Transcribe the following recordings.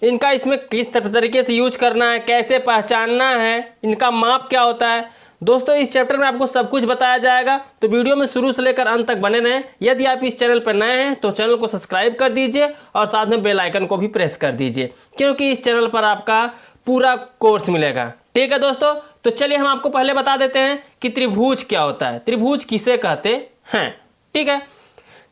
इनका इसमें किस तरीके से यूज करना है, कैसे पहचानना है, इनका माप क्या होता है। दोस्तों इस चैप्टर में आपको सब कुछ बताया जाएगा, तो वीडियो में शुरू से लेकर अंत तक बने रहें। यदि आप इस चैनल पर नए हैं तो चैनल को सब्सक्राइब कर दीजिए और साथ में बेल आइकन को भी प्रेस कर दीजिए, क्योंकि इस चैनल पर आपका पूरा कोर्स मिलेगा। ठीक है दोस्तों, तो चलिए हम आपको पहले बता देते हैं कि त्रिभुज क्या होता है, त्रिभुज किसे कहते हैं। ठीक है,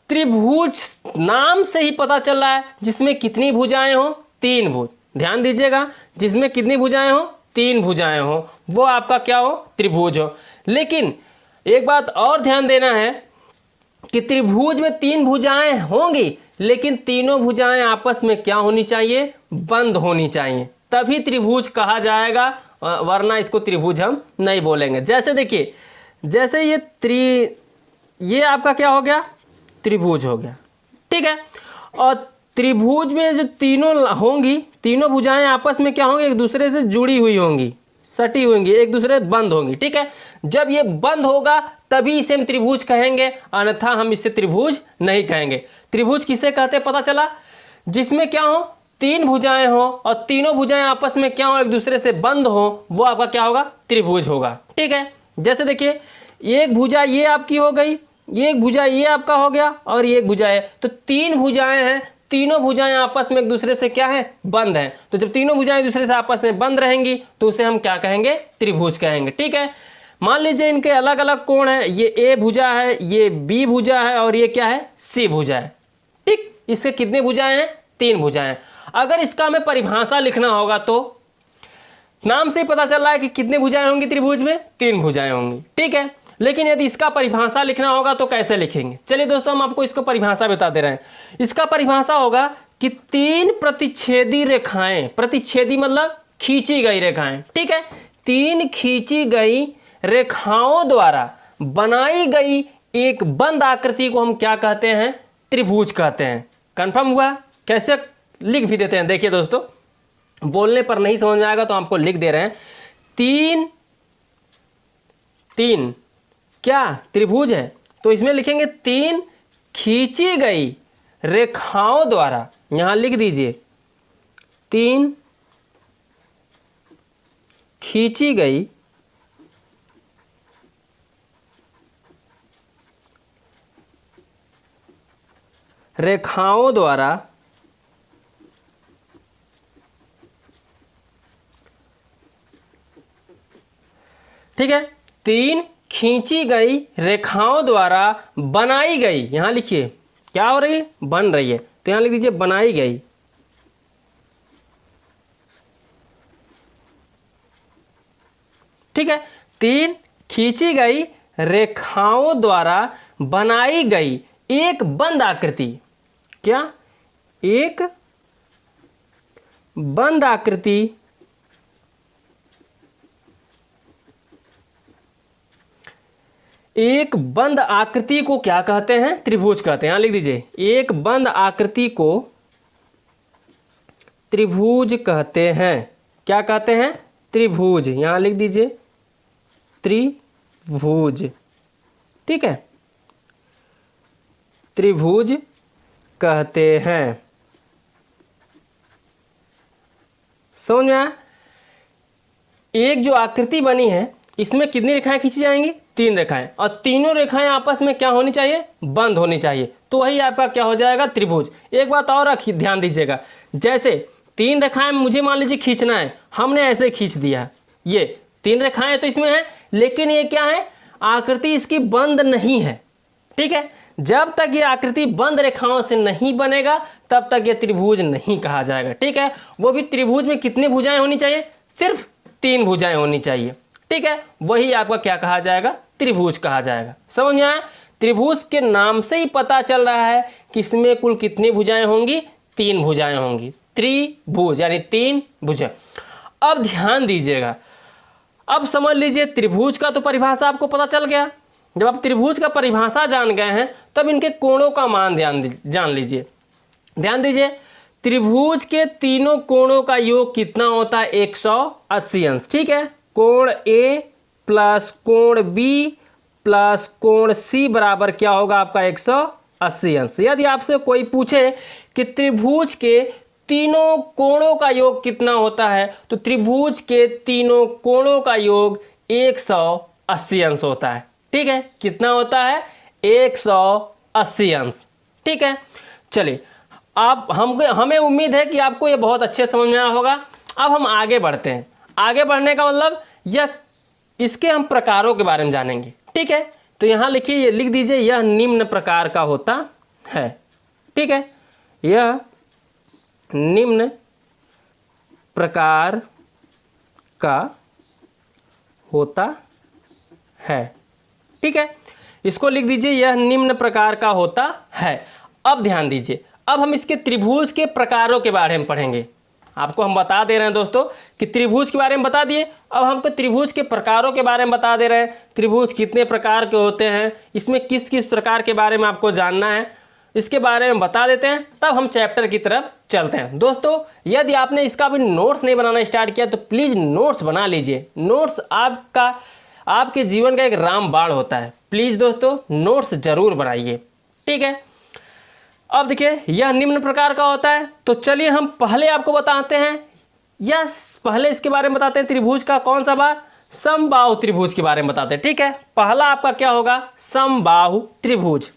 त्रिभुज नाम से ही पता चल रहा है जिसमें कितनी भुजाएं हो, 3 भुज। ध्यान दीजिएगा, जिसमें कितनी भुजाएं हो, 3 भुजाएं हो, वो आपका क्या हो, त्रिभुज हो। लेकिन एक बात और ध्यान देना है कि त्रिभुज में 3 भुजाएं होंगी, लेकिन तीनों भुजाएं आपस में क्या होनी चाहिए, बंद होनी चाहिए, तभी त्रिभुज कहा जाएगा, वरना इसको त्रिभुज हम नहीं बोलेंगे। जैसे देखिए, जैसे ये आपका क्या हो गया, त्रिभुज हो गया। ठीक है, और त्रिभुज में जो तीनों होंगी, तीनों भुजाएं आपस में क्या होंगी, एक दूसरे से जुड़ी हुई होंगी, सटी होंगी, एक दूसरे बंद होंगी। ठीक है, जब ये बंद होगा तभी इसे हम त्रिभुज कहेंगे, अन्यथा हम इसे त्रिभुज नहीं कहेंगे। त्रिभुज किसे कहते हैं पता चला, जिसमें क्या हो, 3 भुजाएं हो और तीनों भुजाएं आपस में क्या हो, एक दूसरे से बंद हो, वो आपका क्या होगा, त्रिभुज होगा। ठीक है, जैसे देखिए एक भुजा ये आपकी हो गई, एक भुजा ये आपका हो गया और ये एक भुजा है, तो 3 भुजाएं हैं, तीनों भुजाएं आपस में एक दूसरे से क्या है, बंद हैं। तो जब तीनों भुजाएं एक दूसरे से आपस में बंद रहेंगी तो उसे हम क्या कहेंगे, त्रिभुज कहेंगे। ठीक है, मान लीजिए इनके अलग अलग कोण है, ये ए भुजा है, ये बी भुजा है और ये क्या है, सी भुजा है। ठीक, इससे कितनी भुजाएं हैं, 3 भुजाएं। अगर इसका हमें परिभाषा लिखना होगा तो नाम से ही पता चल रहा है कि कितनी भुजाएं होंगी त्रिभुज में, 3 भुजाएं होंगी। ठीक है, लेकिन यदि इसका परिभाषा लिखना होगा तो कैसे लिखेंगे, चलिए दोस्तों हम आपको इसको परिभाषा बता दे रहे हैं। इसका परिभाषा होगा कि 3 प्रतिच्छेदी रेखाएं, प्रतिच्छेदी मतलब खींची गई रेखाएं। ठीक है, 3 खींची गई रेखाओं द्वारा बनाई गई एक बंद आकृति को हम क्या कहते हैं, त्रिभुज कहते हैं। कंफर्म हुआ, कैसे लिख भी देते हैं, देखिए दोस्तों, बोलने पर नहीं समझ में आएगा तो आपको लिख दे रहे हैं। 3 क्या त्रिभुज है, तो इसमें लिखेंगे 3 खींची गई रेखाओं द्वारा, यहां लिख दीजिए 3 खींची गई रेखाओं द्वारा ठीक है, 3 खींची गई रेखाओं द्वारा बनाई गई, यहां लिखिए क्या हो रही है, बन रही है, तो यहां लिख दीजिए बनाई गई। ठीक है, 3 खींची गई रेखाओं द्वारा बनाई गई एक बंद आकृति, क्या, एक बंद आकृति एक बंद आकृति को क्या कहते हैं, त्रिभुज कहते हैं। यहां लिख दीजिए एक बंद आकृति को त्रिभुज कहते हैं। क्या कहते हैं, त्रिभुज, यहां लिख दीजिए त्रिभुज। ठीक है, त्रिभुज कहते हैं। समझ में आया, एक जो आकृति बनी है इसमें कितनी रेखाएं खींची जाएंगी, 3 रेखाएं, और तीनों रेखाएं आपस में क्या होनी चाहिए, बंद होनी चाहिए, तो वही आपका क्या हो जाएगा, त्रिभुज। एक बात और ध्यान दीजिएगा, जैसे 3 रेखाएं मुझे मान लीजिए खींचना है, हमने ऐसे खींच दिया, ये 3 रेखाएं तो इसमें है, लेकिन ये क्या है, आकृति इसकी बंद नहीं है। ठीक है, जब तक ये आकृति बंद रेखाओं से नहीं बनेगा तब तक ये त्रिभुज नहीं कहा जाएगा। ठीक है, वो भी त्रिभुज में कितनी भुजाएं होनी चाहिए, सिर्फ 3 भुजाएं होनी चाहिए। ठीक है, वही आपका क्या कहा जाएगा, त्रिभुज कहा जाएगा। समझ में आया, त्रिभुज के नाम से ही पता चल रहा है कि इसमें कुल कितनी भुजाएं होंगी, 3 भुजाएं होंगी, त्रिभुज यानी 3 भुजाएं। अब ध्यान दीजिएगा, अब समझ लीजिए त्रिभुज का तो परिभाषा आपको पता चल गया। जब आप त्रिभुज का परिभाषा जान गए हैं तब इनके कोणों का मान जान लीजिए। ध्यान दीजिए, त्रिभुज के तीनों कोणों का योग कितना होता है, 180 अंश। ठीक है, कोण ए प्लस कोण बी प्लस कोण सी बराबर क्या होगा आपका, 180 अंश। यदि आपसे कोई पूछे कि त्रिभुज के तीनों कोणों का योग कितना होता है? तो त्रिभुज के तीनों कोणों का योग 180 अंश होता है। ठीक है, कितना होता है? 180 अंश। ठीक है, चलिए आप हमें उम्मीद है कि आपको ये बहुत अच्छे समझ में आया होगा। अब हम आगे बढ़ते हैं। आगे बढ़ने का मतलब इसके हम प्रकारों के बारे में जानेंगे। ठीक है, तो यहाँ लिखिए, ये लिख दीजिए, यह निम्न प्रकार का होता है। ठीक है, यह निम्न प्रकार का होता है। ठीक है, इसको लिख दीजिए, यह निम्न प्रकार का होता है। अब ध्यान दीजिए, अब हम इसके त्रिभुज के प्रकारों के बारे में पढ़ेंगे। आपको हम बता दे रहे हैं दोस्तों कि त्रिभुज के बारे में बता दिए, अब हमको त्रिभुज के प्रकारों के बारे में बता दे रहे हैं। त्रिभुज कितने प्रकार के होते हैं, इसमें किस किस प्रकार के बारे में आपको जानना है, इसके बारे में बता देते हैं, तब हम चैप्टर की तरफ चलते हैं। दोस्तों, यदि आपने इसका भी नोट्स नहीं बनाना स्टार्ट किया तो प्लीज़ नोट्स बना लीजिए। नोट्स आपके जीवन का एक रामबाण होता है। प्लीज़ दोस्तों नोट्स ज़रूर बनाइए। ठीक है, अब देखिए, यह निम्न प्रकार का होता है। तो चलिए हम पहले आपको बताते हैं, पहले इसके बारे में बताते हैं। त्रिभुज का कौन सा बार? समबाहु त्रिभुज के बारे में बताते हैं। ठीक है, पहला आपका क्या होगा? समबाहु त्रिभुज।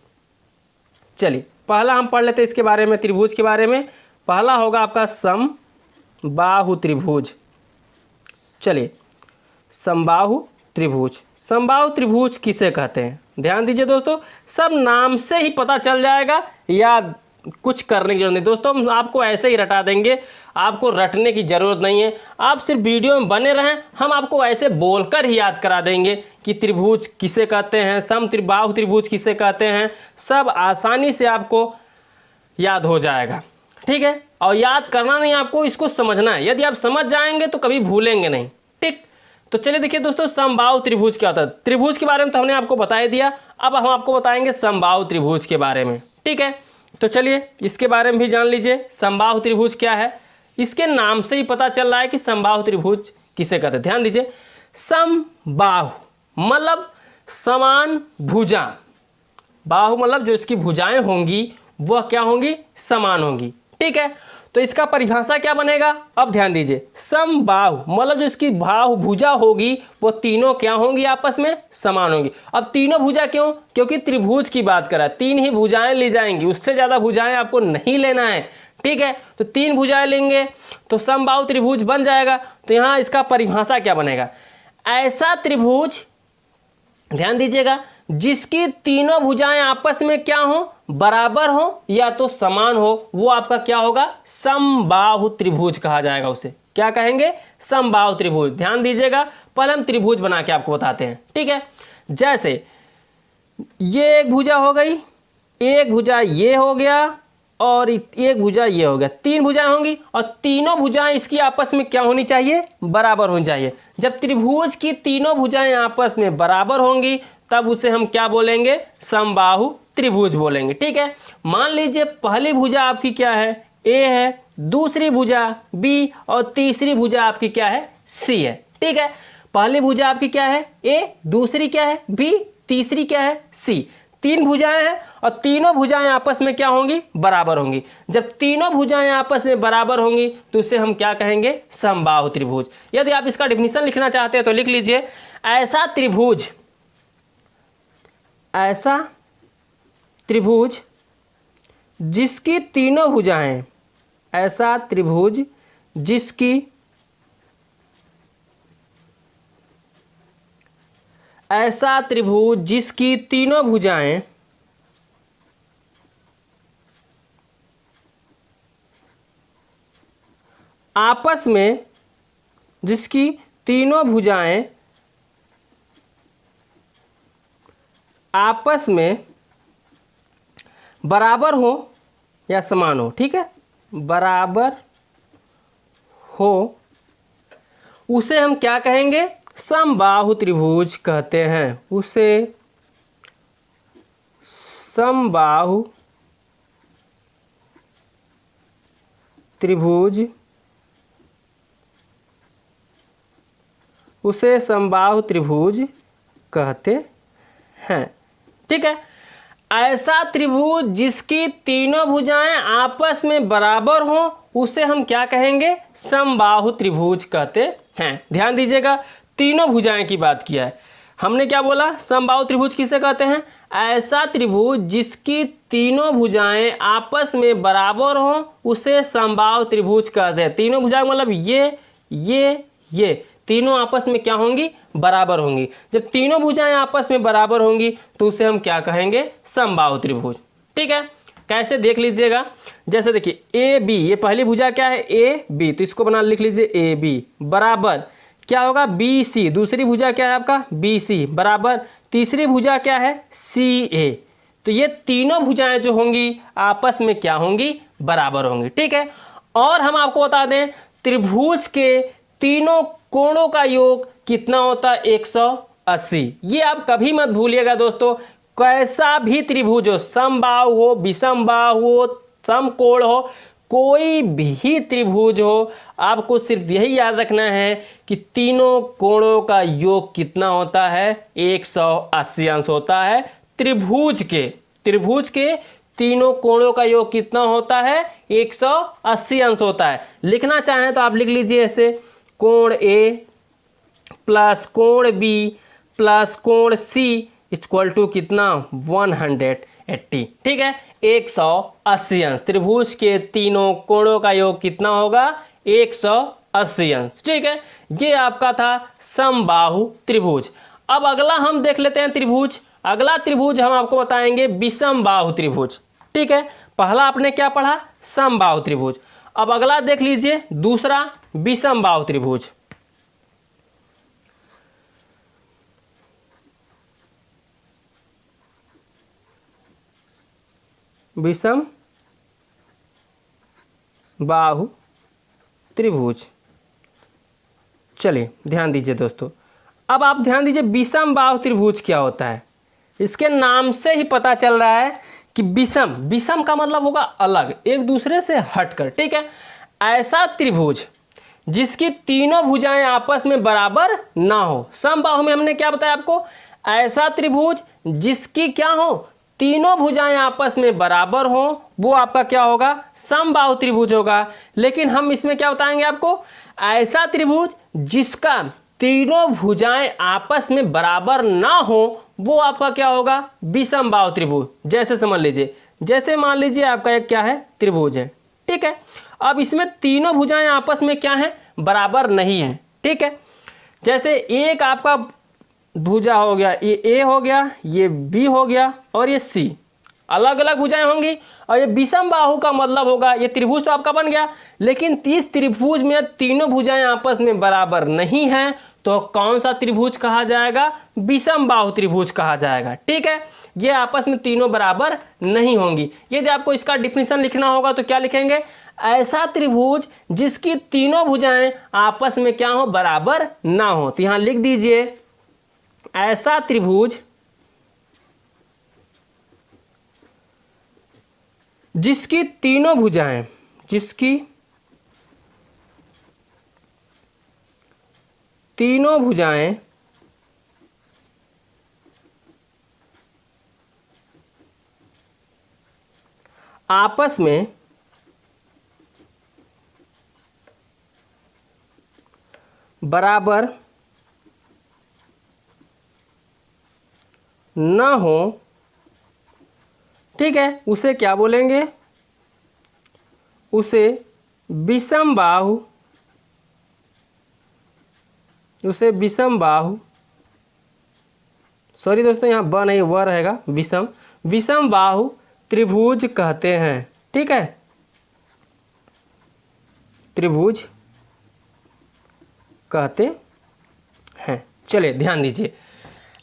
चलिए पहला हम पढ़ लेते हैं इसके बारे में, त्रिभुज के बारे में। पहला होगा आपका समबाहु त्रिभुज। चलिए, समबाहु त्रिभुज। समबाहु त्रिभुज किसे कहते हैं? ध्यान दीजिए दोस्तों, सब नाम से ही पता चल जाएगा, या कुछ करने की जरूरत नहीं। दोस्तों हम आपको ऐसे ही रटा देंगे, आपको रटने की ज़रूरत नहीं है। आप सिर्फ वीडियो में बने रहें, हम आपको ऐसे बोलकर ही याद करा देंगे कि त्रिभुज किसे कहते हैं, समबाहु त्रिभुज किसे कहते हैं। सब आसानी से आपको याद हो जाएगा। ठीक है, और याद करना नहीं, आपको इसको समझना है। यदि आप समझ जाएंगे तो कभी भूलेंगे नहीं। ठीक, तो चलिए देखिए दोस्तों, समबाहु त्रिभुज क्या होता है। त्रिभुज के बारे में तो हमने आपको बता ही दिया, अब हम आपको बताएंगे समबाहु त्रिभुज के बारे में। ठीक है, तो चलिए इसके बारे में भी जान लीजिए, समबाहु त्रिभुज क्या है। इसके नाम से ही पता चल रहा है कि समबाहु त्रिभुज किसे कहते हैं। ध्यान दीजिए, समबाहु मतलब समान भुजा, बाहु मतलब जो इसकी भुजाएं होंगी वह क्या होंगी? समान होंगी। ठीक है, तो इसका परिभाषा क्या बनेगा? अब ध्यान दीजिए, समबाहु मतलब जो इसकी बाहु भुजा होगी वो तीनों क्या होंगी? आपस में समान होंगी। अब तीनों भुजा क्यों? क्योंकि त्रिभुज की बात करा, 3 ही भुजाएं ली जाएंगी, उससे ज़्यादा भुजाएं आपको नहीं लेना है। ठीक है, तो 3 भुजाएं लेंगे तो समबाहु त्रिभुज बन जाएगा। तो यहाँ इसका परिभाषा क्या बनेगा? ऐसा त्रिभुज, ध्यान दीजिएगा, जिसकी तीनों भुजाएं आपस में क्या हो? बराबर हो या तो समान हो, वो आपका क्या होगा? समबाहु त्रिभुज कहा जाएगा। उसे क्या कहेंगे? समबाहु त्रिभुज। ध्यान दीजिएगा, पहले हम त्रिभुज बना के आपको बताते हैं। ठीक है, जैसे ये एक भुजा हो गई, एक भुजा ये हो गया, और एक भुजा ये हो गया। 3 भुजाएं होंगी और तीनों भुजाएं इसकी आपस में क्या होनी चाहिए? बराबर होनी चाहिए। जब त्रिभुज की तीनों भुजाएं आपस में बराबर होंगी तब उसे हम क्या बोलेंगे? समबाहु त्रिभुज बोलेंगे। ठीक है, मान लीजिए पहली भुजा आपकी क्या है? ए है, दूसरी भुजा बी, और तीसरी भुजा आपकी क्या है? सी है। ठीक है, पहली भुजा आपकी क्या है? ए, दूसरी क्या है? बी, तीसरी क्या है? सी। 3 भुजाएं हैं और तीनों भुजाएं आपस में क्या होंगी? बराबर होंगी। जब तीनों भुजाएं आपस में बराबर होंगी तो उसे हम क्या कहेंगे? समबाहु त्रिभुज। यदि आप इसका डेफिनेशन लिखना चाहते हैं तो लिख लीजिए, ऐसा त्रिभुज जिसकी तीनों भुजाएं, ऐसा त्रिभुज जिसकी तीनों भुजाएं आपस में, जिसकी तीनों भुजाएं आपस में बराबर हो या समान हो। ठीक है, बराबर हो, उसे हम क्या कहेंगे? समबाहु त्रिभुज कहते हैं। उसे समबाहु त्रिभुज, उसे समबाहु त्रिभुज कहते हैं। ठीक है, ऐसा त्रिभुज जिसकी तीनों भुजाएं आपस में बराबर हों उसे हम क्या कहेंगे? समबाहु त्रिभुज कहते हैं। ध्यान दीजिएगा, तीनों भुजाएं की बात किया है हमने। क्या बोला? समबाहु त्रिभुज किसे कहते हैं? ऐसा त्रिभुज जिसकी तीनों भुजाएं आपस में बराबर हों उसे समबाहु त्रिभुज कहते हैं। तीनों भुजाएं मतलब ये तीनों आपस में क्या होंगी? बराबर होंगी। जब तीनों भुजाएं आपस में बराबर होंगी तो उसे हम क्या कहेंगे? समबाहु त्रिभुज। ठीक है, कैसे देख लीजिएगा। जैसे देखिए ए बी, ये पहली भुजा क्या है? ए बी, तो इसको बना लिख लीजिए ए बी बराबर क्या होगा? B C. दूसरी भुजा क्या है आपका? बी सी बराबर तीसरी भुजा क्या है? सी ए। तो ये तीनों भुजाएं जो होंगी आपस में क्या होंगी? बराबर होंगी। ठीक है, और हम आपको बता दें त्रिभुज के तीनों कोणों का योग कितना होता है? 180। ये आप कभी मत भूलिएगा दोस्तों। कैसा भी त्रिभुज हो, समबाहु हो, विषमबाहु हो, समकोण हो, कोई भी त्रिभुज हो, आपको सिर्फ यही याद रखना है कि तीनों कोणों का योग कितना होता है? 180 अंश होता है। त्रिभुज के तीनों कोणों का योग कितना होता है? 180 अंश होता है। लिखना चाहें तो आप लिख लीजिए ऐसे, कोण ए प्लस कोण बी प्लस कोण सी इक्वल टू कितना? 180। ठीक है, 180 अंश। त्रिभुज के तीनों कोणों का योग कितना होगा? 180 अंश। ठीक है, ये आपका था समबाहु त्रिभुज। अब अगला हम देख लेते हैं त्रिभुज। अगला त्रिभुज हम आपको बताएंगे विषमबाहु त्रिभुज। ठीक है, पहला आपने क्या पढ़ा? समबाहु त्रिभुज। अब अगला देख लीजिए दूसरा विषमबाहु त्रिभुज। विषम बाहु त्रिभुज। चलिए ध्यान दीजिए दोस्तों, अब आप ध्यान दीजिए विषम बाहु त्रिभुज क्या होता है। इसके नाम से ही पता चल रहा है कि विषम का मतलब होगा अलग, एक दूसरे से हटकर। ठीक है, ऐसा त्रिभुज जिसकी तीनों भुजाएं आपस में बराबर ना हो। समबाहु में हमने क्या बताया आपको? ऐसा त्रिभुज जिसकी क्या हो? तीनों भुजाएं आपस में बराबर हो, वो आपका क्या होगा? समबाहु त्रिभुज होगा। लेकिन हम इसमें क्या बताएंगे आपको? ऐसा त्रिभुज जिसका तीनों भुजाएं आपस में बराबर ना हो वो आपका क्या होगा? विषमबाहु त्रिभुज। जैसे समझ लीजिए, जैसे मान लीजिए आपका एक क्या है? त्रिभुज है। ठीक है, अब इसमें तीनों भुजाएं आपस में क्या है? बराबर नहीं है। ठीक है, जैसे एक आपका भुजा हो गया, ये ए हो गया, ये बी हो गया और ये सी, अलग अलग भुजाएं होंगी। और ये विषमबाहु का मतलब होगा ये त्रिभुज तो आपका बन गया, लेकिन इस त्रिभुज में तीनों भुजाएं आपस में बराबर नहीं हैं, तो कौन सा त्रिभुज कहा जाएगा? विषमबाहु त्रिभुज कहा जाएगा। ठीक है, ये आपस में तीनों बराबर नहीं होंगी। यदि आपको इसका डिफिनीशन लिखना होगा तो क्या लिखेंगे? ऐसा त्रिभुज जिसकी तीनों भुजाएं आपस में क्या हो? बराबर ना हो। तो यहां लिख दीजिए ऐसा त्रिभुज जिसकी तीनों भुजाएं आपस में बराबर न हो, ठीक है, उसे क्या बोलेंगे? उसे विषमबाहु सॉरी दोस्तों, यहाँ ब नहीं व रहेगा, विषमबाहु त्रिभुज कहते हैं। ठीक है, त्रिभुज कहते हैं। चलिए ध्यान दीजिए,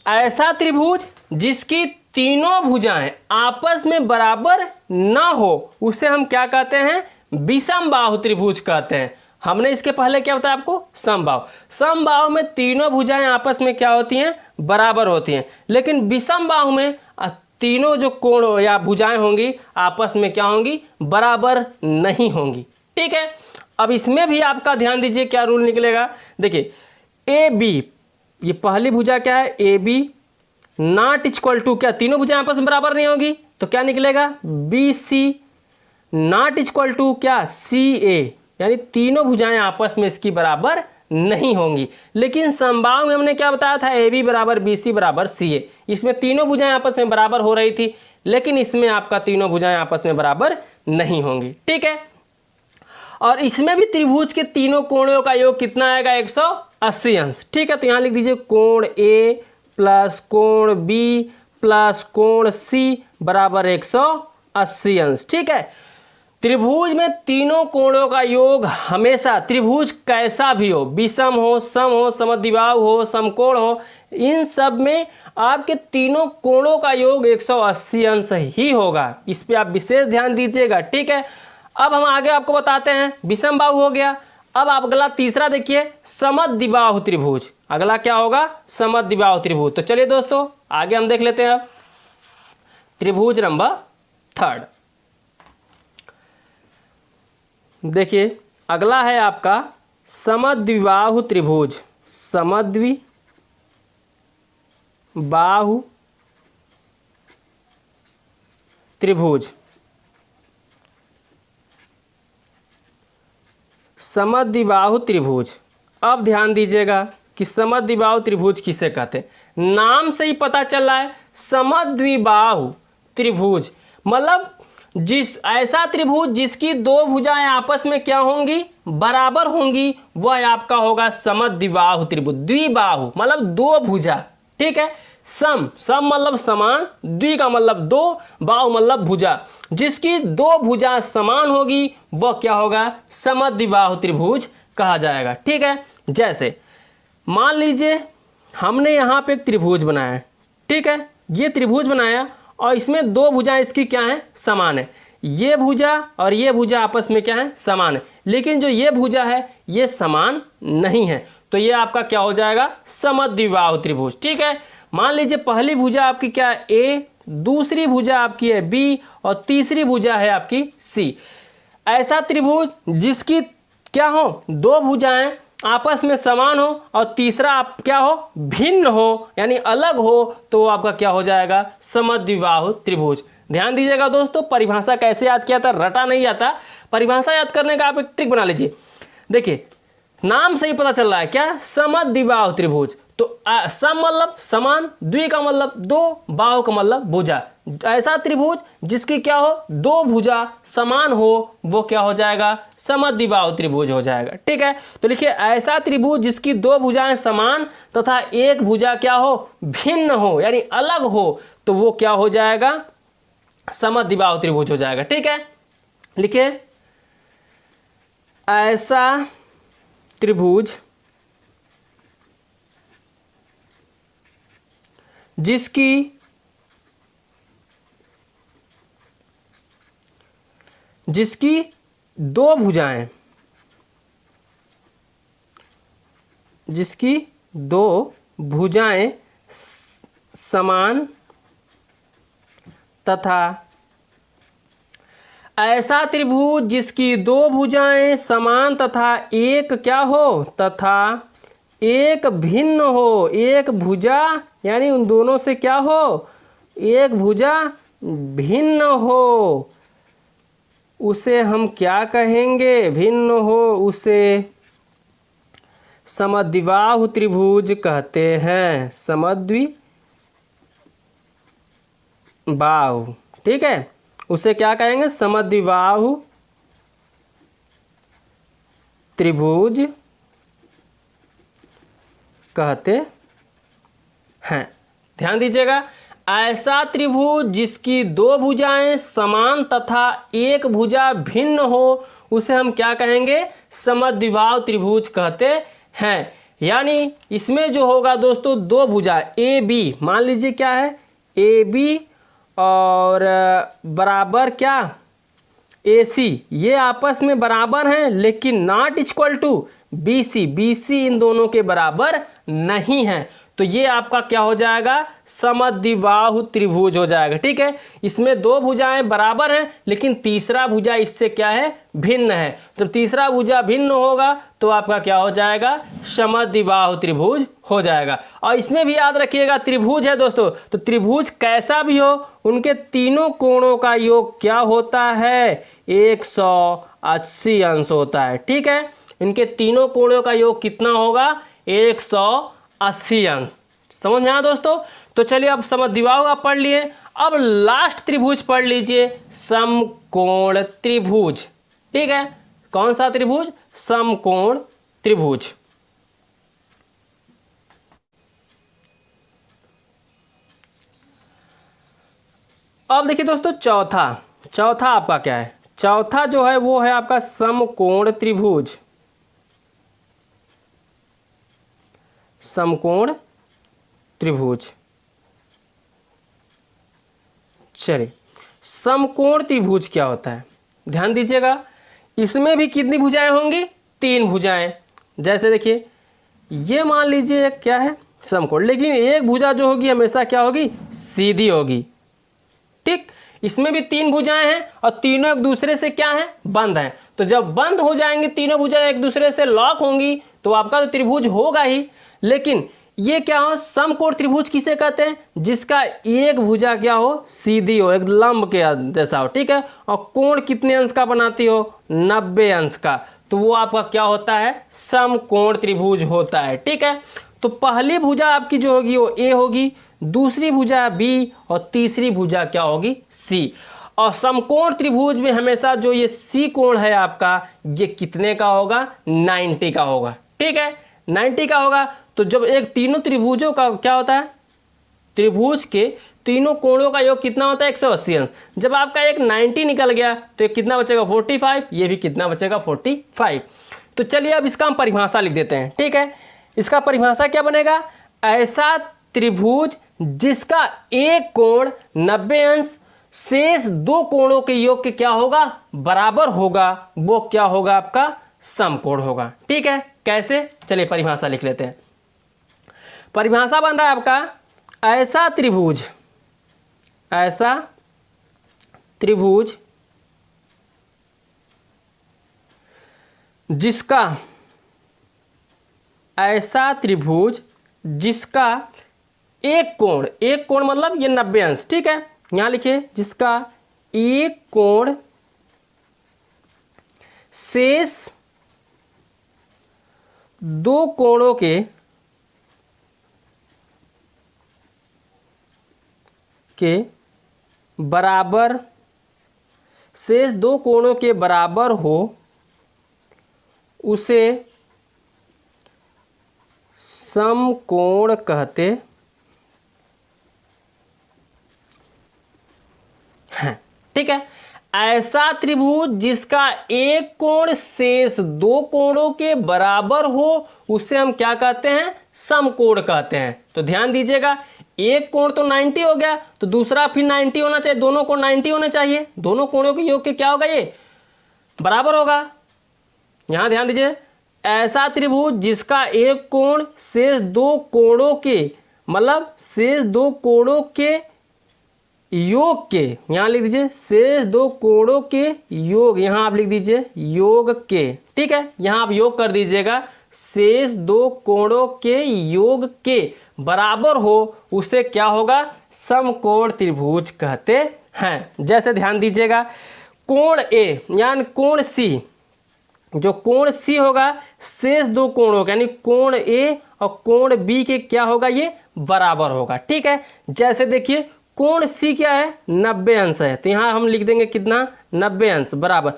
ऐसा त्रिभुज जिसकी तीनों भुजाएं आपस में बराबर ना हो उसे हम क्या कहते हैं? विषमबाहु त्रिभुज कहते हैं। हमने इसके पहले क्या बताया आपको? समबाहु में तीनों भुजाएं आपस में क्या होती हैं? बराबर होती हैं। लेकिन विषमबाहु में तीनों जो कोण या भुजाएं होंगी आपस में क्या होंगी? बराबर नहीं होंगी। ठीक है, अब इसमें भी आपका ध्यान दीजिए क्या रूल निकलेगा। देखिए ए बी, ये पहली भुजा क्या है? A B, not equal to क्या, तीनों भुजाएं आपस में बराबर नहीं होगी तो क्या निकलेगा, B C not equal to क्या, सी ए, यानी तीनों भुजाएं आपस में इसकी बराबर नहीं होंगी। लेकिन समबाहु में हमने क्या बताया था, ए बी बराबर बी सी बराबर सी ए, इसमें तीनों भुजाएं आपस में बराबर हो रही थी, लेकिन इसमें आपका तीनों भुजाएं आपस में बराबर नहीं होंगी। ठीक है, और इसमें भी त्रिभुज के तीनों कोणों का योग कितना आएगा, 180 अंश। ठीक है, तो यहाँ लिख दीजिए कोण ए प्लस कोण बी प्लस कोण सी बराबर 180 अंश। ठीक है, त्रिभुज में तीनों कोणों का योग हमेशा, त्रिभुज कैसा भी हो, विषम हो, सम हो, समद्विबाहु हो, समकोण हो, इन सब में आपके तीनों कोणों का योग 180 अंश ही होगा। इस पे आप विशेष ध्यान दीजिएगा। ठीक है, अब हम आगे आपको बताते हैं, विषम बाहु हो गया। अब आप अगला तीसरा देखिए, समद्विबाहु त्रिभुज। अगला क्या होगा, समद्विबाहु त्रिभुज। तो चलिए दोस्तों आगे हम देख लेते हैं। अब त्रिभुज नंबर 3 देखिए, अगला है आपका समद्विबाहु त्रिभुज। समद्विबाहु त्रिभुज, समद्विबाहु त्रिभुज। अब ध्यान दीजिएगा कि समद्विबाहु त्रिभुज किसे कहते हैं। नाम से ही पता चल रहा है, समद्विबाहु त्रिभुज मतलब ऐसा त्रिभुज जिसकी दो भुजाएं आपस में क्या होंगी, बराबर होंगी, वह आपका होगा समद्विबाहु त्रिभुज। द्विबाहु मतलब दो भुजा। ठीक है, सम मतलब समान, द्वि का मतलब दो, बाहु मतलब भुजा, जिसकी दो भुजा समान होगी वह क्या होगा, समद्विबाहु त्रिभुज कहा जाएगा। ठीक है, जैसे मान लीजिए हमने यहाँ पे एक त्रिभुज बनाया। ठीक है, ये त्रिभुज बनाया और इसमें दो भुजाएं इसकी क्या है, समान है। ये भुजा और ये भुजा आपस में क्या है, समान है, लेकिन जो ये भुजा है ये समान नहीं है, तो ये आपका क्या हो जाएगा, समद्विबाहु त्रिभुज। ठीक है, मान लीजिए पहली भुजा आपकी क्या है, ए, दूसरी भुजा आपकी है बी और तीसरी भुजा है आपकी सी। ऐसा त्रिभुज जिसकी क्या हो, दो भुजाएं आपस में समान हो और तीसरा आप क्या हो, भिन्न हो यानी अलग हो, तो वो आपका क्या हो जाएगा, समद्विबाहु त्रिभुज। ध्यान दीजिएगा दोस्तों, परिभाषा कैसे याद किया था, रटा नहीं आता। परिभाषा याद करने का आप एक ट्रिक बना लीजिए। देखिए नाम से ही पता चल रहा है क्या, समद्विबाहु त्रिभुज। तो सम मतलब समान, द्वि का मतलब दो, बाहु का मतलब भुजा। ऐसा त्रिभुज जिसकी क्या हो, दो भुजा समान हो, वो क्या हो जाएगा, समद्विबाहु त्रिभुज हो जाएगा। ठीक है, तो लिखिए ऐसा त्रिभुज जिसकी दो भुजाएं समान तथा एक भुजा क्या हो, भिन्न हो यानी अलग हो, तो वो क्या हो जाएगा, समद्विबाहु त्रिभुज हो जाएगा। ठीक है, लिखिए ऐसा त्रिभुज जिसकी दो भुजाएं, समान तथा ऐसा त्रिभुज जिसकी दो भुजाएं समान तथा एक क्या हो, तथा एक भिन्न हो, एक भुजा यानी उन दोनों से क्या हो, एक भुजा भिन्न हो, उसे हम क्या कहेंगे, भिन्न हो, उसे समद्विबाहु त्रिभुज कहते हैं, समद्विबाहु। ठीक है, उसे क्या कहेंगे, समद्विबाहु त्रिभुज कहते हैं। ध्यान दीजिएगा, ऐसा त्रिभुज जिसकी दो भुजाएं समान तथा एक भुजा भिन्न हो, उसे हम क्या कहेंगे, समद्विबाहु त्रिभुज कहते हैं। यानी इसमें जो होगा दोस्तों, दो भुजा ए बी, मान लीजिए क्या है, ए बी और बराबर क्या, ए सी, ये आपस में बराबर हैं, लेकिन not equal to B C, इन दोनों के बराबर नहीं है। तो ये आपका क्या हो जाएगा, समद्विबाहु त्रिभुज हो जाएगा। ठीक है, इसमें दो भुजाएं बराबर हैं लेकिन तीसरा भुजा इससे क्या है, भिन्न है। तो तीसरा भुजा भिन्न होगा तो आपका क्या हो जाएगा, समद्विबाहु त्रिभुज हो जाएगा। और इसमें भी याद रखिएगा त्रिभुज है दोस्तों, तो त्रिभुज कैसा भी हो उनके तीनों कोणों का योग क्या होता है, 180 अंश होता है। ठीक है, इनके तीनों कोणों का योग कितना होगा, 180 अंश। समझ में आया दोस्तों। तो चलिए अब समद्विबाहु आप पढ़ लिए, अब लास्ट त्रिभुज पढ़ लीजिए, समकोण त्रिभुज। ठीक है, कौन सा त्रिभुज, समकोण त्रिभुज। अब देखिए दोस्तों चौथा आपका क्या है, चौथा जो है वो है आपका समकोण त्रिभुज। समकोण त्रिभुज, चलिए समकोण त्रिभुज क्या होता है, ध्यान दीजिएगा। इसमें भी कितनी भुजाएं होंगी, 3 भुजाएं। जैसे देखिए ये मान लीजिए क्या है, समकोण, लेकिन एक भुजा जो होगी हमेशा क्या होगी, सीधी होगी। ठीक, इसमें भी 3 भुजाएं हैं और तीनों एक दूसरे से क्या है, बंद हैं। तो जब बंद हो जाएंगी तीनों भुजाएं एक दूसरे से लॉक होंगी तो आपका तो त्रिभुज होगा ही। लेकिन ये क्या हो, समकोण त्रिभुज किसे कहते हैं, जिसका एक भुजा क्या हो, सीधी हो, एक लंब के जैसा हो। ठीक है, और कोण कितने अंश का बनाती हो, 90 अंश का, तो वो आपका क्या होता है, समकोण त्रिभुज होता है। ठीक है, तो पहली भुजा आपकी जो होगी वो ए होगी, दूसरी भुजा बी और तीसरी भुजा क्या होगी, सी। और समकोण त्रिभुज में हमेशा जो ये सी कोण है आपका, ये कितने का होगा, 90 का होगा। ठीक है, 90 का होगा। तो जब एक तीनों त्रिभुजों का क्या होता है, त्रिभुज के तीनों कोणों का योग कितना होता है, 180 अंश। जब आपका एक 90 निकल गया तो एक कितना बचेगा, 45, ये भी कितना बचेगा, 45। तो चलिए अब इसका हम परिभाषा लिख देते हैं। ठीक है, इसका परिभाषा क्या बनेगा, ऐसा त्रिभुज जिसका एक कोण 90 अंश शेष 2 कोणों के योग के क्या होगा, बराबर होगा, वो क्या होगा, आपका समकोण होगा। ठीक है, कैसे, चलिए परिभाषा लिख लेते हैं। परिभाषा बन रहा है आपका, ऐसा त्रिभुज जिसका, ऐसा त्रिभुज जिसका एक कोण मतलब ये 90 अंश। ठीक है, यहाँ लिखिए, जिसका एक कोण शेष 2 कोणों के बराबर, शेष 2 कोणों के बराबर हो, उसे समकोण कहते हैं। ठीक है, ऐसा त्रिभुज जिसका एक कोण शेष 2 कोणों के बराबर हो उसे हम क्या कहते हैं, समकोण कहते हैं। तो ध्यान दीजिएगा, एक कोण तो 90 हो गया तो दूसरा फिर 90 होना चाहिए, दोनों कोण 90 होने चाहिए, दोनों कोणों के योग के क्या होगा, ये बराबर होगा। यहां ध्यान दीजिए, ऐसा त्रिभुज जिसका एक कोण शेष 2 कोणों के, मतलब शेष 2 कोणों के योग के, यहां लिख दीजिए शेष 2 कोणों के योग, यहां आप लिख दीजिए योग के। ठीक है, यहां आप योग कर दीजिएगा, शेष 2 कोणों के योग के बराबर हो उसे क्या होगा, समकोण त्रिभुज कहते हैं। जैसे ध्यान दीजिएगा, कोण ए यानी कोण सी, जो कोण सी होगा शेष 2 कोणों के यानी कोण ए और कोण बी के क्या होगा, ये बराबर होगा। ठीक है, जैसे देखिए कोण सी क्या है, 90 अंश है, तो यहाँ हम लिख देंगे कितना, 90 अंश बराबर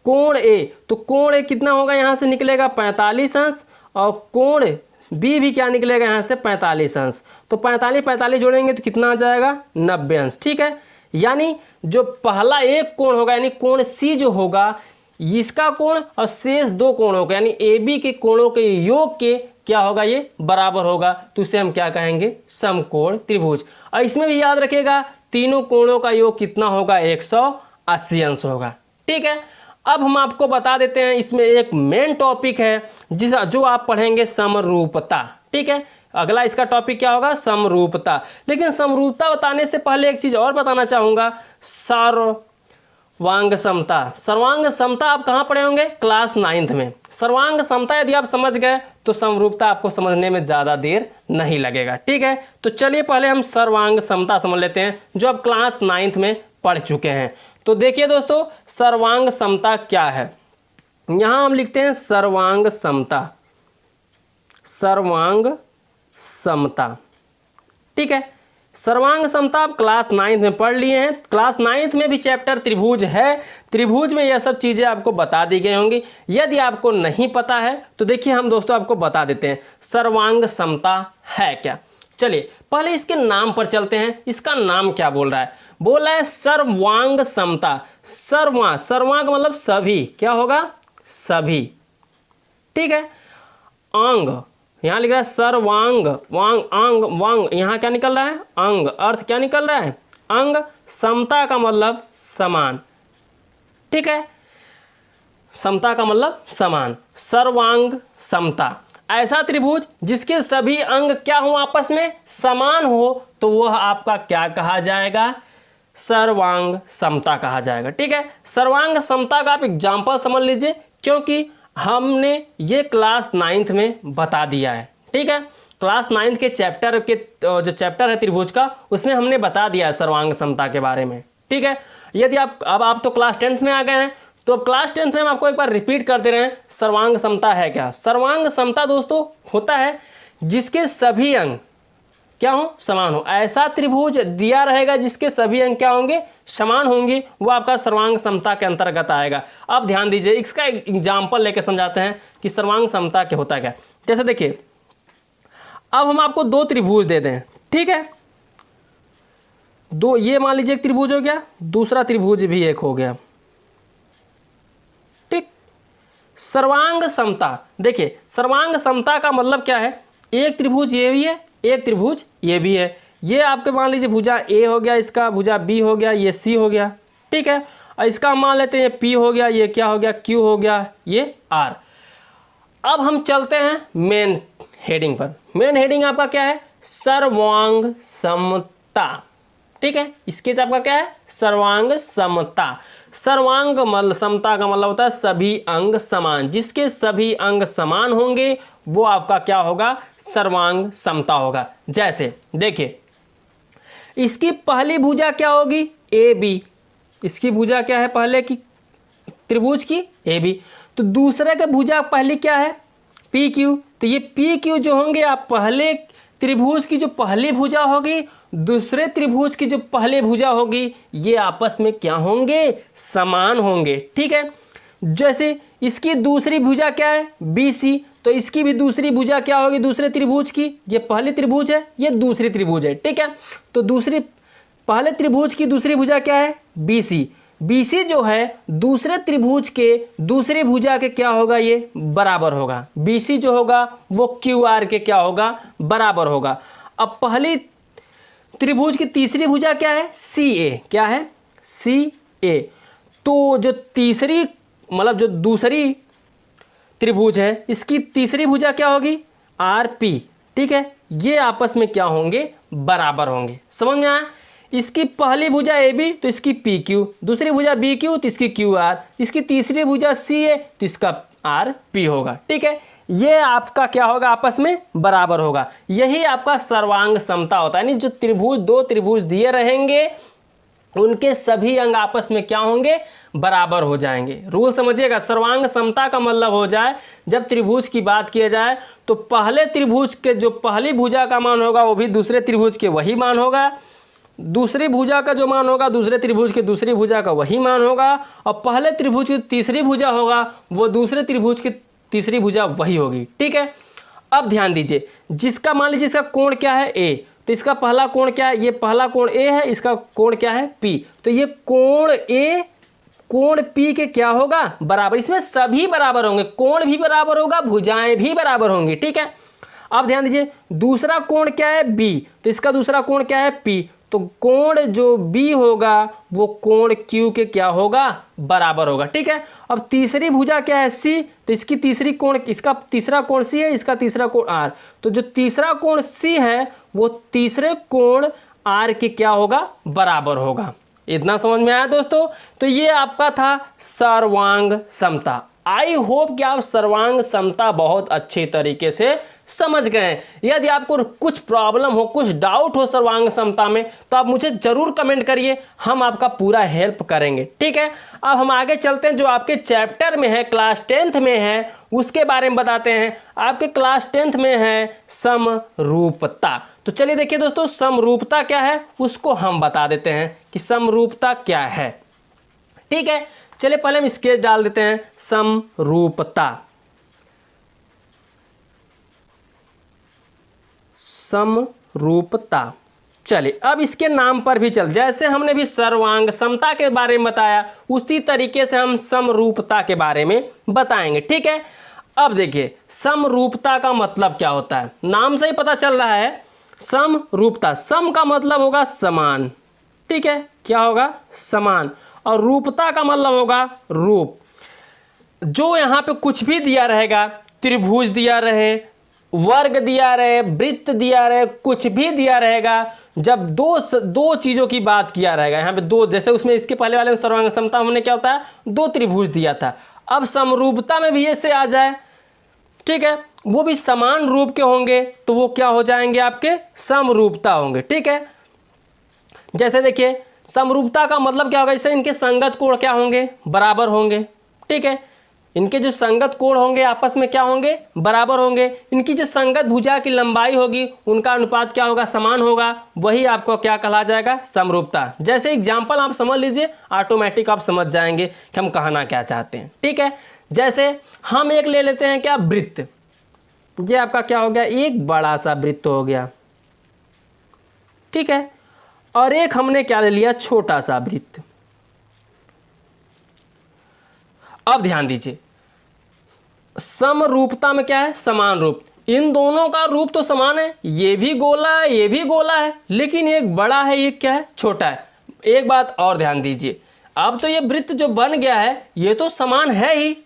कोण ए, तो कोण ए कितना होगा, यहाँ से निकलेगा 45 अंश, और कोण बी भी क्या निकलेगा, यहाँ से 45 अंश। तो 45 जोड़ेंगे तो कितना आ जाएगा, 90 अंश। ठीक है, यानी जो पहला एक कोण होगा यानी कोण सी जो होगा, इसका कोण और शेष 2 कोणों का यानी ए बी के कोणों के योग के क्या होगा, ये बराबर होगा, तो इसे हम क्या कहेंगे, समकोण त्रिभुज। और इसमें भी याद रखिएगा तीनों कोणों का योग कितना होगा, 180 अंश होगा। ठीक है, अब हम आपको बता देते हैं, इसमें एक मेन टॉपिक है जो आप पढ़ेंगे, समरूपता। ठीक है, अगला इसका टॉपिक क्या होगा, समरूपता। लेकिन समरूपता बताने से पहले एक चीज़ और बताना चाहूँगा, सर्वांग समता। सर्वांग समता आप कहाँ पढ़े होंगे, क्लास 9th में। सर्वांग समता यदि आप समझ गए तो समरूपता आपको समझने में ज़्यादा देर नहीं लगेगा, ठीक है। तो चलिए पहले हम सर्वांग समता समझ लेते हैं, जो आप क्लास 9th में पढ़ चुके हैं। तो देखिए दोस्तों, सर्वांग समता क्या है। यहाँ हम लिखते हैं सर्वांग समता, सर्वांग समता, ठीक है। सर्वांग समता आप क्लास 9th में पढ़ लिए हैं। क्लास 9th में भी चैप्टर त्रिभुज है, त्रिभुज में यह सब चीज़ें आपको बता दी गई होंगी। यदि आपको नहीं पता है तो देखिए हम दोस्तों आपको बता देते हैं सर्वांग समता है क्या। चलिए पहले इसके नाम पर चलते हैं। इसका नाम क्या बोल रहा है, बोल रहा है सर्वांग समता। सर्वांग मतलब सभी, क्या होगा, सभी, ठीक है। अंग, यहाँ लिख रहा है सर्वांग, वांग, अंग, वांग, यहाँ क्या निकल रहा है, अंग, अर्थ क्या निकल रहा है, अंग। समता का मतलब समान, ठीक है, समता का मतलब समान। सर्वांग समता, ऐसा त्रिभुज जिसके सभी अंग क्या हो, आपस में समान हो, तो वह आपका क्या कहा जाएगा, सर्वांग समता कहा जाएगा, ठीक है। सर्वांग समता का आप एग्जाम्पल समझ लीजिए, क्योंकि हमने ये क्लास 9th में बता दिया है, ठीक है। क्लास 9th के चैप्टर के जो चैप्टर है त्रिभुज का, उसमें हमने बता दिया है सर्वांग समता के बारे में, ठीक है। यदि आप तो क्लास 10th में आ गए हैं, तो अब क्लास 10th में हम आपको एक बार रिपीट करते रहे, सर्वांग समता है क्या। सर्वांग समता दोस्तों होता है जिसके सभी अंग क्या हो, समान हो। ऐसा त्रिभुज दिया रहेगा जिसके सभी अंग क्या होंगे, समान होंगे, वो आपका सर्वांग समता के अंतर्गत आएगा। अब ध्यान दीजिए, इसका एक एग्जाम्पल लेकर समझाते हैं कि सर्वांग समता क्या होता क्या। जैसे देखिए, अब हम आपको दो त्रिभुज दे दें, ठीक है, दो, ये मान लीजिए एक त्रिभुज हो गया, दूसरा त्रिभुज भी एक हो गया, ठीक। सर्वांग समता, देखिए सर्वांग समता का मतलब क्या है, एक त्रिभुज ये भी है, एक त्रिभुज ये भी है। ये आपके मान लीजिए भुजा ए हो गया, इसका भुजा बी हो गया, ये सी हो गया, ठीक है। और इसका मान लेते हैं ये पी हो गया, ये क्या हो गया, क्यू हो गया, ये आर। अब हम चलते हैं मेन हेडिंग पर। मेन हेडिंग आपका क्या है, सर्वांग समता, ठीक है। इसके आपका क्या है, सर्वांग समता। सर्वांग समता का मतलब होता है सभी अंग समान, जिसके सभी अंग समान होंगे वो आपका क्या होगा, सर्वांग समता होगा। जैसे देखिए, इसकी पहली भुजा क्या होगी, ए बी। इसकी भुजा क्या है पहले की त्रिभुज की, ए बी। तो दूसरे के भुजा पहली क्या है, पी क्यू। तो ये पी क्यू जो होंगे, आप पहले त्रिभुज की जो पहली भुजा होगी, दूसरे त्रिभुज की जो पहली भुजा होगी, ये आपस में क्या होंगे, समान होंगे, ठीक है। जैसे इसकी दूसरी भुजा क्या है, बी सी। तो इसकी भी दूसरी भुजा क्या होगी, दूसरे त्रिभुज की, ये पहली त्रिभुज है, ये दूसरी त्रिभुज है, ठीक है। तो दूसरी पहले त्रिभुज की दूसरी भुजा क्या है, बी सी। बी सी जो है दूसरे त्रिभुज के दूसरी भुजा के क्या होगा, ये बराबर होगा। बी सी जो होगा वो क्यू आर के क्या होगा, बराबर होगा। अब पहली त्रिभुज की तीसरी भुजा क्या है, सी ए, क्या है, सी ए। तो जो तीसरी मतलब जो दूसरी त्रिभुज है, इसकी तीसरी भुजा क्या होगी, आर पी, ठीक है। ये आपस में क्या होंगे, बराबर होंगे। समझ में आया। इसकी पहली भुजा ए बी, तो इसकी पी क्यू, दूसरी भुजा बी क्यू, तो इसकी क्यू आर, इसकी तीसरी भुजा सी ए, तो इसका आर पी होगा, ठीक है। ये आपका क्या होगा, आपस में बराबर होगा। यही आपका सर्वांग समता होता है, यानी जो त्रिभुज, दो त्रिभुज दिए रहेंगे, उनके सभी अंग आपस में क्या होंगे, बराबर हो जाएंगे। रूल समझिएगा, सर्वांग समता का मतलब हो जाए, जब त्रिभुज की बात किया जाए तो पहले त्रिभुज के जो पहली भुजा का मान होगा वो भी दूसरे त्रिभुज के वही मान होगा, दूसरी भुजा का जो मान होगा दूसरे त्रिभुज के दूसरी भुजा का वही मान होगा, और पहले त्रिभुज की तीसरी भुजा होगा वो दूसरे त्रिभुज की तीसरी भुजा वही होगी, ठीक है। अब ध्यान दीजिए, जिसका मान लीजिए इसका कोण क्या है, ए, तो इसका पहला कोण क्या है, ये पहला कोण ए है, इसका कोण क्या है, पी। तो ये कोण ए कोण पी के क्या होगा, बराबर। इसमें सभी बराबर होंगे, कोण भी बराबर होगा, भुजाएं भी बराबर होंगी, ठीक है। अब ध्यान दीजिए, दूसरा कोण क्या है, बी, तो इसका दूसरा कोण क्या है, पी। तो कोण जो बी होगा वो कोण क्यू के क्या होगा, बराबर होगा। ठीक है, अब तीसरी भुजा क्या है, सी, तो इसकी तीसरी कोण, इसका तीसरा कोण सी है, इसका तीसरा कोण आर, तो जो तीसरा कोण सी है वो तीसरे कोण आर के क्या होगा, बराबर होगा। इतना समझ में आया दोस्तों। तो ये आपका था सर्वांग समता। आई होप कि आप सर्वांग समता बहुत अच्छे तरीके से समझ गए। यदि आपको कुछ प्रॉब्लम हो, कुछ डाउट हो सर्वांग समता में, तो आप मुझे जरूर कमेंट करिए, हम आपका पूरा हेल्प करेंगे। ठीक है, अब हम आगे चलते हैं, जो आपके चैप्टर में है, क्लास 10th में है, उसके बारे में बताते हैं। आपके क्लास 10th में है समरूपता। तो चलिए देखिए दोस्तों, समरूपता क्या है उसको हम बता देते हैं कि समरूपता क्या है। ठीक है, चलिए पहले हम स्केच डाल देते हैं। समरूपता, समरूपता। चलिए अब इसके नाम पर भी चल, जैसे हमने भी सर्वांग समता के बारे में बताया, उसी तरीके से हम समरूपता के बारे में बताएंगे। ठीक है, अब देखिए समरूपता का मतलब क्या होता है, नाम से ही पता चल रहा है। समरूपता, सम का मतलब होगा समान। ठीक है, क्या होगा, समान, और रूपता का मतलब होगा रूप। जो यहाँ पे कुछ भी दिया रहेगा, त्रिभुज दिया रहे, वर्ग दिया रहे, वृत्त दिया रहे, कुछ भी दिया रहेगा, जब दो चीज़ों की बात किया रहेगा, यहाँ पे दो, जैसे उसमें इसके पहले वाले में सर्वांग समता हमने क्या होता है, दो त्रिभुज दिया था। अब समरूपता में भी ऐसे आ जाए, ठीक है, वो भी समान रूप के होंगे तो वो क्या हो जाएंगे, आपके समरूपता होंगे। ठीक है, जैसे देखिए समरूपता का मतलब क्या होगा, जैसे इनके संगत कोण क्या होंगे, बराबर होंगे। ठीक है, इनके जो संगत कोण होंगे आपस में क्या होंगे, बराबर होंगे। इनकी जो संगत भुजा की लंबाई होगी उनका अनुपात क्या होगा, समान होगा। वही आपको क्या कहा जाएगा, समरूपता। जैसे एग्जाम्पल आप समझ लीजिए, ऑटोमेटिक आप समझ जाएंगे कि हम कहना क्या चाहते हैं। ठीक है, जैसे हम एक ले लेते हैं क्या, वृत्त। ये आपका क्या हो गया, एक बड़ा सा वृत्त हो गया। ठीक है, और एक हमने क्या ले लिया, छोटा सा वृत्त। अब ध्यान दीजिए, समरूपता में क्या है, समान रूप। इन दोनों का रूप तो समान है, ये भी गोला है, ये भी गोला है, लेकिन एक बड़ा है, एक क्या है, छोटा है। एक बात और ध्यान दीजिए, अब तो ये वृत्त जो बन गया है ये तो समान है ही,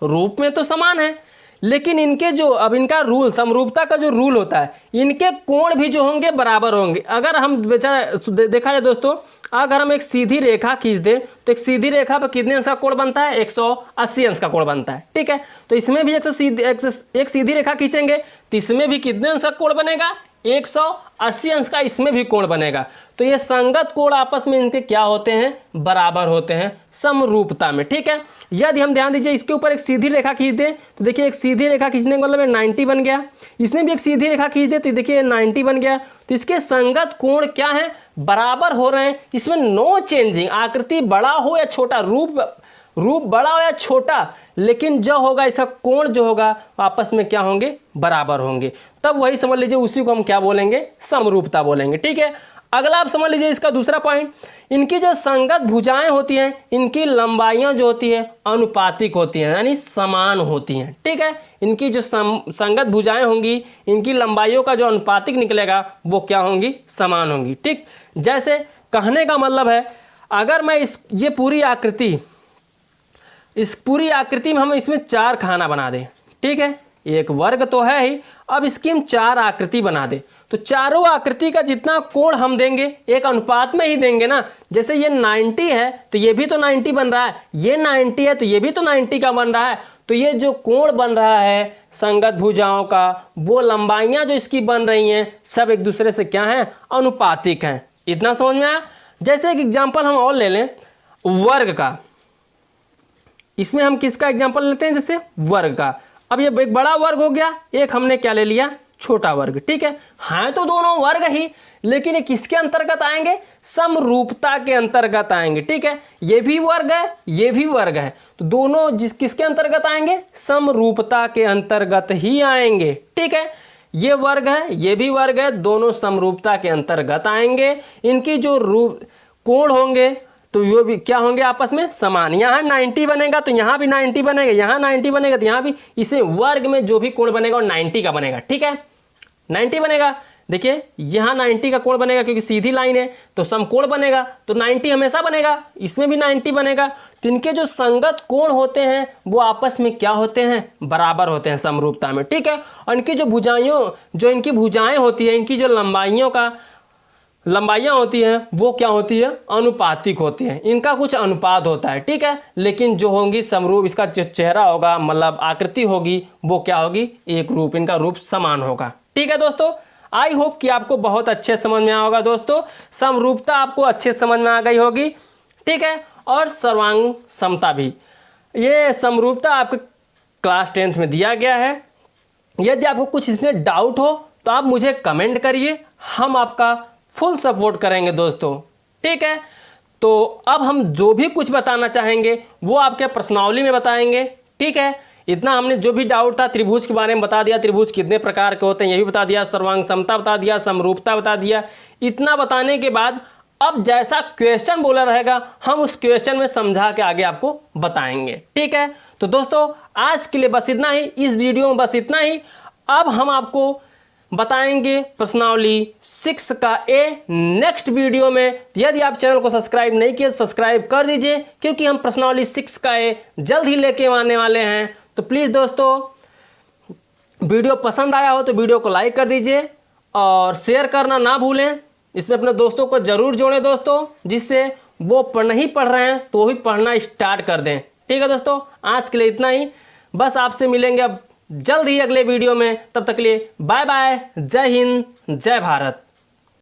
रूप में तो समान है, लेकिन इनके जो, अब इनका रूल, समरूपता का जो रूल होता है, इनके कोण भी जो होंगे बराबर होंगे। अगर हम देखा जाए दोस्तों, अगर हम एक सीधी रेखा खींच दें तो एक सीधी रेखा पर कितने अंश का कोण बनता है, 180 अंश का कोण बनता है। ठीक है, तो इसमें भी एक सीधी रेखा खींचेंगे तो इसमें भी कितने अंश का कोण बनेगा, 180 अंश का इसमें भी कोण बनेगा। तो ये संगत कोण आपस में इनके क्या होते हैं, बराबर होते हैं समरूपता में। ठीक है, यदि हम ध्यान दीजिए, इसके ऊपर एक सीधी रेखा खींच दें तो देखिए एक सीधी रेखा खींचने का मतलब 90 बन गया। इसमें भी एक सीधी रेखा खींच दे तो देखिए 90 बन गया। तो इसके संगत कोण क्या है, बराबर हो रहे हैं। इसमें नो चेंजिंग, आकृति बड़ा हो या छोटा, रूप बड़ा हो या छोटा, लेकिन जो होगा इसका कोण जो होगा आपस में क्या होंगे, बराबर होंगे। तब वही समझ लीजिए, उसी को हम क्या बोलेंगे, समरूपता बोलेंगे। ठीक है, अगला आप समझ लीजिए इसका दूसरा पॉइंट, इनकी जो संगत भुजाएं होती हैं, इनकी लंबाइयां जो होती है अनुपातिक होती हैं, यानी समान होती हैं। ठीक है, इनकी जो संगत भुजाएं होंगी, इनकी लंबाइयों का जो अनुपातिक निकलेगा वो क्या होंगी, समान होंगी। ठीक, जैसे कहने का मतलब है, अगर मैं ये पूरी आकृति, इस पूरी आकृति में हम इसमें 4 खाना बना दें। ठीक है, एक वर्ग तो है ही, अब इसकी हम 4 आकृति बना दें, तो चारों आकृति का जितना कोण हम देंगे एक अनुपात में ही देंगे ना। जैसे ये 90 है तो ये भी तो 90 बन रहा है, ये 90 है तो ये भी तो 90 का बन रहा है। तो ये जो कोण बन रहा है संगत भुजाओं का, वो लंबाइयाँ जो इसकी बन रही हैं सब एक दूसरे से क्या हैं, अनुपातिक हैं। इतना समझ में आया। जैसे एक एग्जाम्पल हम और ले लें वर्ग का, इसमें हम किसका एग्जाम्पल लेते हैं, जैसे वर्ग का। अब ये एक बड़ा वर्ग हो गया, एक हमने क्या ले लिया, छोटा वर्ग। ठीक है, हाँ तो दोनों वर्ग ही, लेकिन ये किसके अंतर्गत आएंगे, समरूपता के अंतर्गत आएंगे। ठीक है, ये भी वर्ग है, ये भी वर्ग है, तो दोनों किसके अंतर्गत आएंगे, समरूपता के अंतर्गत ही आएंगे। ठीक है, ये वर्ग है, ये भी वर्ग है, दोनों समरूपता के अंतर्गत आएंगे। इनकी जो कोण होंगे तो वो भी क्या होंगे, आपस में समान। यहाँ 90 बनेगा तो यहाँ भी 90 बनेगा, यहाँ 90 बनेगा तो यहाँ भी, इसे वर्ग में जो भी कोण बनेगा वो 90 का बनेगा। ठीक है, 90 बनेगा। देखिए यहाँ 90 का कोण बनेगा क्योंकि सीधी लाइन है तो समकोण बनेगा, तो 90 हमेशा बनेगा, इसमें भी 90 बनेगा। तो इनके जो संगत कोण होते हैं वो आपस में क्या होते हैं, बराबर होते हैं समरूपता में, ठीक है। और इनकी जो इनकी भुजाएं होती है, इनकी जो लंबाइयाँ होती हैं वो क्या होती है, अनुपातिक होती हैं, इनका कुछ अनुपात होता है, ठीक है। लेकिन जो होंगी समरूप, इसका जो चेहरा होगा मतलब आकृति होगी वो क्या होगी, एक रूप, इनका रूप समान होगा, ठीक है दोस्तों। आई होप कि आपको बहुत अच्छे समझ में आया होगा दोस्तों, समरूपता आपको अच्छे समझ में आ गई होगी, ठीक है। और सर्वांग समता भी, ये समरूपता आपके क्लास 10th में दिया गया है। यदि आपको कुछ इसमें डाउट हो तो आप मुझे कमेंट करिए, हम आपका फुल सपोर्ट करेंगे दोस्तों, ठीक है। तो अब हम जो भी कुछ बताना चाहेंगे वो आपके प्रश्नावली में बताएंगे, ठीक है। इतना हमने जो भी डाउट था त्रिभुज के बारे में बता दिया, त्रिभुज कितने प्रकार के होते हैं ये भी बता दिया, सर्वांग समता बता दिया, समरूपता बता दिया। इतना बताने के बाद अब जैसा क्वेश्चन बोला रहेगा हम उस क्वेश्चन में समझा के आगे आपको बताएंगे, ठीक है। तो दोस्तों आज के लिए बस इतना ही, इस वीडियो में बस इतना ही। अब हम आपको बताएंगे प्रश्नावली 6 का ए नेक्स्ट वीडियो में। यदि आप चैनल को सब्सक्राइब नहीं किए तो सब्सक्राइब कर दीजिए, क्योंकि हम प्रश्नावली 6 का ए जल्द ही लेके आने वाले हैं। तो प्लीज़ दोस्तों वीडियो पसंद आया हो तो वीडियो को लाइक कर दीजिए और शेयर करना ना भूलें। इसमें अपने दोस्तों को ज़रूर जोड़ें दोस्तों, जिससे वो नहीं पढ़ रहे हैं तो वो भी पढ़ना स्टार्ट कर दें, ठीक है दोस्तों। आज के लिए इतना ही, बस आपसे मिलेंगे अब जल्द ही अगले वीडियो में, तब तक के लिए बाय बाय, जय हिंद, जय भारत।